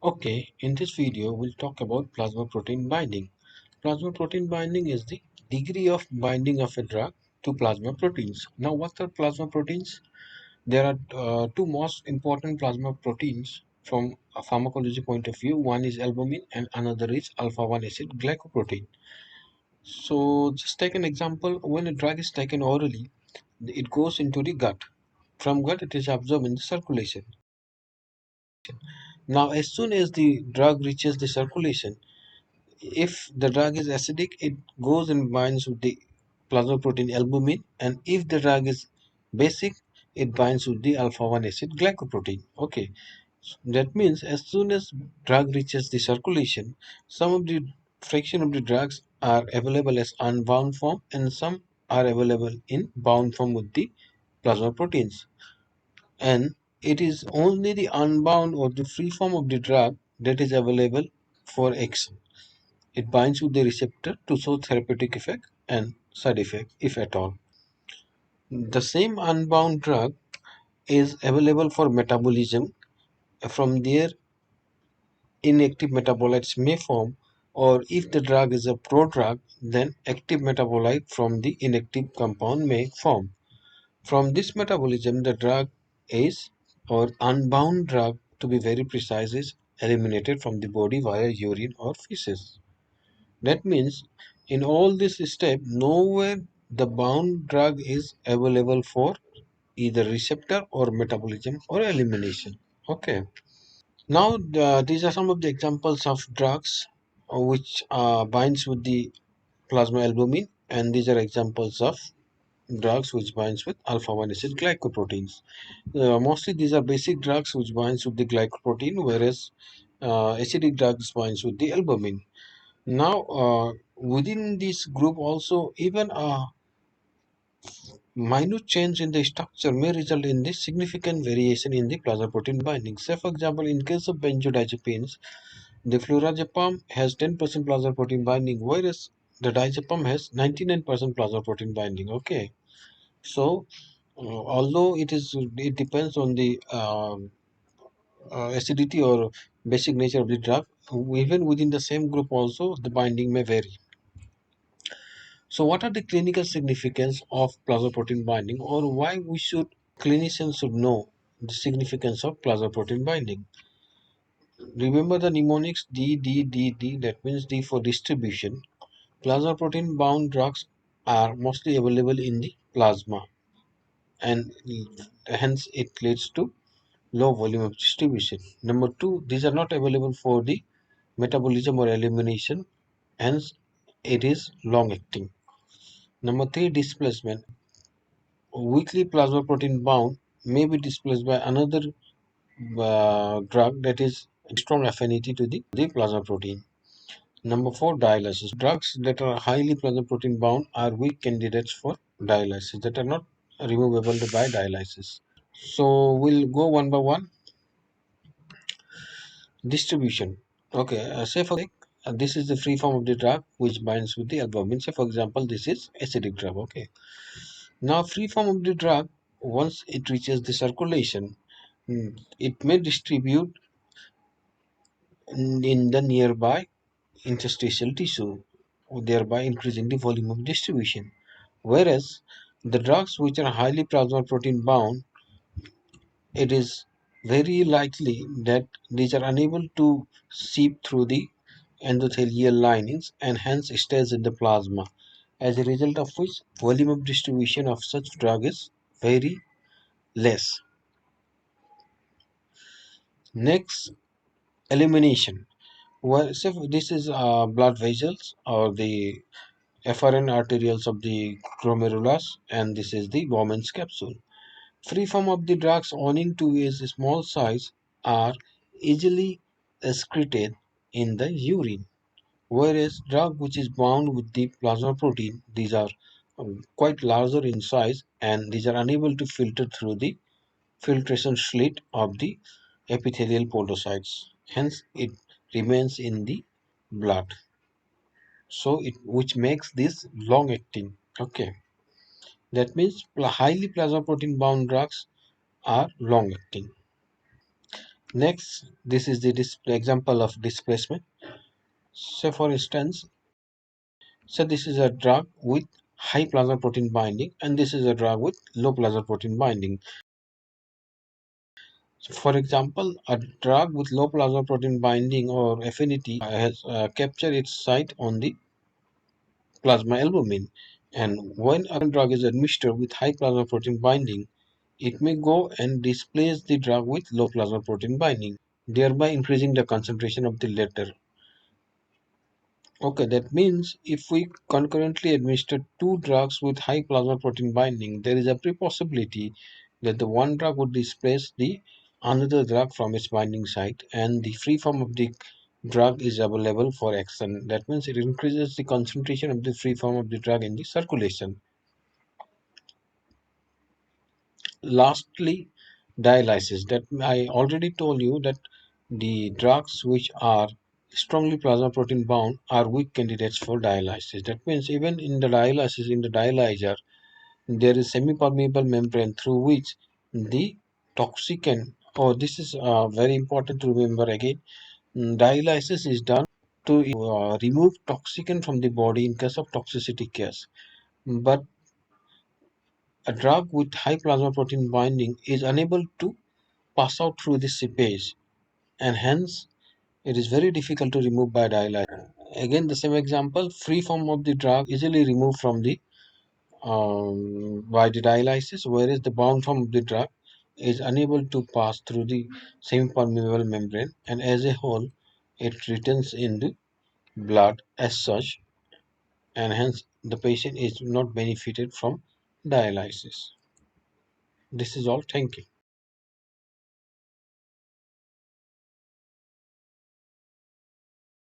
Okay, in this video, we'll talk about plasma protein binding. Plasma protein binding is the degree of binding of a drug to plasma proteins. Now, what are plasma proteins? There are two most important plasma proteins from a pharmacology point of view. One is albumin and another is alpha-1 acid glycoprotein. So, just take an example. When a drug is taken orally, it goes into the gut. From gut, it is absorbed in the circulation. Now, as soon as the drug reaches the circulation, if the drug is acidic, it goes and binds with the plasma protein albumin, and if the drug is basic, it binds with the alpha-1 acid glycoprotein. Okay, so that means as soon as drug reaches the circulation, some of the fraction of the drugs are available as unbound form, and some are available in bound form with the plasma proteins. And it is only the unbound or the free form of the drug that is available for action. It binds with the receptor to show therapeutic effect and side effect, if at all. The same unbound drug is available for metabolism. From there, inactive metabolites may form, or if the drug is a prodrug, then active metabolite from the inactive compound may form. From this metabolism, the drug is, or unbound drug to be very precise, is eliminated from the body via urine or feces. That means in all this step, nowhere the bound drug is available for either receptor or metabolism or elimination. Okay. Now these are some of the examples of drugs which binds with the plasma albumin, and these are examples of drugs which binds with alpha-1 acid glycoproteins. Mostly these are basic drugs which binds with the glycoprotein, whereas acidic drugs binds with the albumin. Now, within this group also, even a minute change in the structure may result in the significant variation in the plasma protein binding. Say, for example, in case of benzodiazepines, the flurazepam has 10% plasma protein binding, whereas the diazepam has 99% plasma protein binding. Okay, so although it depends on the acidity or basic nature of the drug, even within the same group also the binding may vary. So what are the clinical significance of plasma protein binding, or why we should clinicians should know the significance of plasma protein binding? Remember the mnemonics D, D, D, D, that means D for distribution. Plasma protein bound drugs are mostly available in the plasma, and hence it leads to low volume of distribution. Number two, these are not available for the metabolism or elimination, hence it is long acting. Number three, displacement. Weakly plasma protein bound may be displaced by another drug that is strong affinity to the plasma protein. Number four, dialysis. Drugs that are highly plasma protein bound are weak candidates for dialysis, that are not removable by dialysis. So we'll go one by one. Distribution. Okay, say for this is the free form of the drug which binds with the albumin. Say for example, this is acidic drug. Okay. Now, free form of the drug, once it reaches the circulation, it may distribute in the nearby interstitial tissue, thereby increasing the volume of distribution. Whereas the drugs which are highly plasma protein bound, it is very likely that these are unable to seep through the endothelial linings and hence stays in the plasma. As a result of which, volume of distribution of such drug is very less. Next, elimination. Well, so this is blood vessels or the efferent arterioles of the glomerulus, and this is the Bowman's capsule. Free form of the drugs owing to its small size are easily excreted in the urine, whereas drug which is bound with the plasma protein, these are quite larger in size and these are unable to filter through the filtration slit of the epithelial podocytes. Hence, it remains in the blood. So, which makes this long acting. Okay, that means highly plasma protein bound drugs are long acting. Next, this is the example of displacement. So for instance, so this is a drug with high plasma protein binding, and this is a drug with low plasma protein binding. So for example, a drug with low plasma protein binding or affinity has captured its site on the plasma albumin, and when a drug is administered with high plasma protein binding, it may go and displace the drug with low plasma protein binding, thereby increasing the concentration of the latter. Okay, that means if we concurrently administer two drugs with high plasma protein binding, there is every possibility that the one drug would displace the another drug from its binding site, and the free form of the drug is available for action. That means it increases the concentration of the free form of the drug in the circulation. Lastly, dialysis. That I already told you that the drugs which are strongly plasma protein bound are weak candidates for dialysis. That means even in the dialysis, in the dialyzer, there is semi-permeable membrane through which the toxicant, oh, this is very important to remember again. Dialysis is done to remove toxicant from the body in case of toxicity case. But a drug with high plasma protein binding is unable to pass out through the seepage, and hence it is very difficult to remove by dialysis. Again, the same example, free form of the drug easily removed from the by the dialysis, whereas the bound form of the drug is unable to pass through the semi-permeable membrane, and as a whole, it retains in the blood as such, and hence the patient is not benefited from dialysis. This is all. Thank you.